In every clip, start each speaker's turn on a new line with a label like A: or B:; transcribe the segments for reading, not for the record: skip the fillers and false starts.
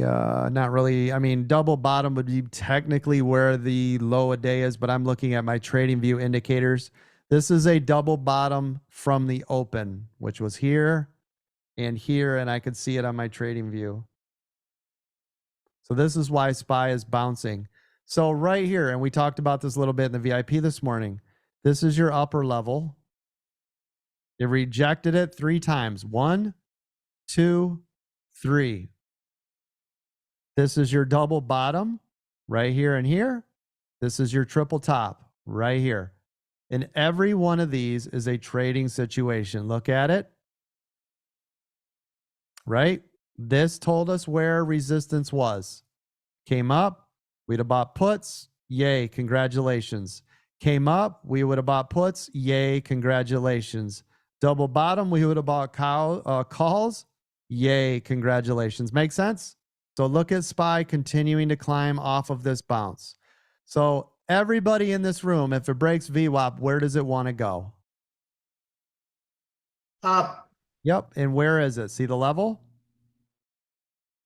A: not really. I mean, double bottom would be technically where the low a day is, but I'm looking at my trading view indicators. This is a double bottom from the open, which was here and here, and I could see it on my trading view. So this is why SPY is bouncing. So right here, and we talked about this a little bit in the VIP this morning, this is your upper level. It rejected it 3 times. 1, 2, 3. This is your double bottom right here and here. This is your triple top right here. And every one of these is a trading situation. Look at it. Right? This told us where resistance was. Came up, we'd have bought puts. Yay, congratulations. Came up, we would have bought puts. Yay, congratulations. Double bottom, we would have bought calls. Yay, congratulations. Make sense? So look at SPY continuing to climb off of this bounce. So everybody in this room, if it breaks V-WAP, where does it want to go?
B: Up.
A: Yep. And where is it? See the level?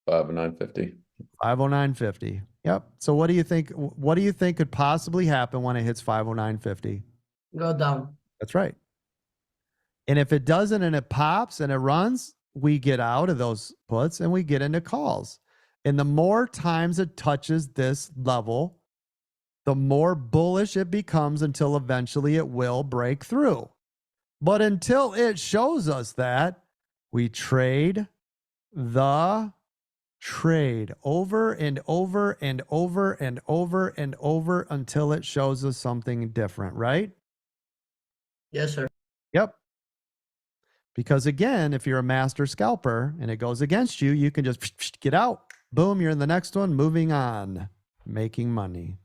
C: 509.50.
A: 509.50. Yep. So what do you think? What do you think could possibly happen when it hits 509.50?
B: Go down.
A: That's right. And if it doesn't and it pops and it runs, we get out of those puts and we get into calls. And the more times it touches this level, the more bullish it becomes until eventually it will break through. But until it shows us that, we trade the trade over and over and over and over and over until it shows us something different, right?
B: Yes, sir.
A: Yep. Because again, if you're a master scalper and it goes against you, you can just get out. Boom, you're in the next one, moving on, making money.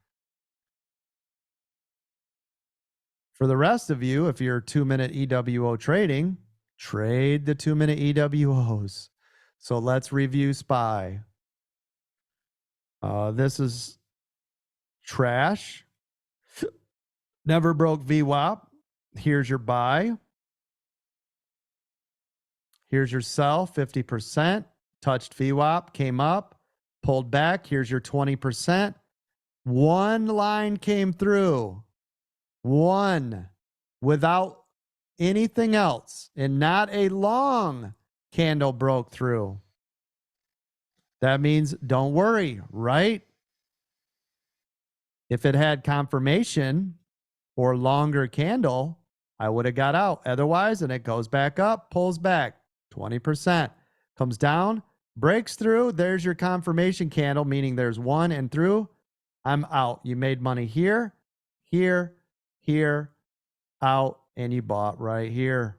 A: For the rest of you, if you're 2-minute EWO trading, trade the 2-minute EWOs. So let's review SPY. This is trash. Never broke VWAP. Here's your buy. Here's your sell, 50%. Touched VWAP, came up, pulled back. Here's your 20%. One line came through. One without anything else, and not a long candle broke through. That means don't worry, right? If it had confirmation or longer candle, I would have got out. Otherwise, and it goes back up, pulls back 20%, comes down, breaks through. There's your confirmation candle, meaning there's one and through. I'm out. You made money here, here, here, out, and you bought right here.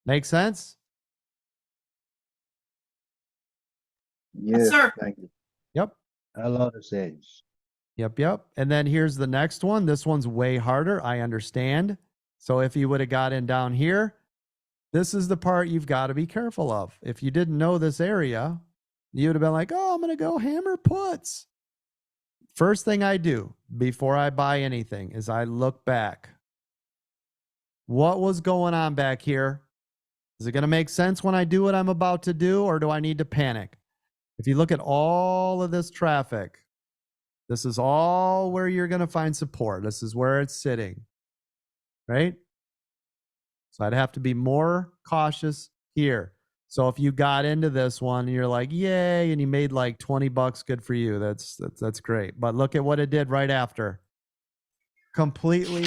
A: Make sense?
D: Yes,
B: sir.
D: Thank you.
A: Yep.
D: I love the edge.
A: Yep, yep. And then here's the next one. This one's way harder. I understand. So if you would have got in down here, this is the part you've got to be careful of. If you didn't know this area, you would have been like, oh, I'm going to go hammer puts. First thing I do before I buy anything is I look back. What was going on back here? Is it going to make sense when I do what I'm about to do, or do I need to panic? If you look at all of this traffic, this is all where you're going to find support. This is where it's sitting, right? So I'd have to be more cautious here. So if you got into this one and you're like, yay, and you made like 20 bucks, good for you. That's great. But look at what it did right after. Completely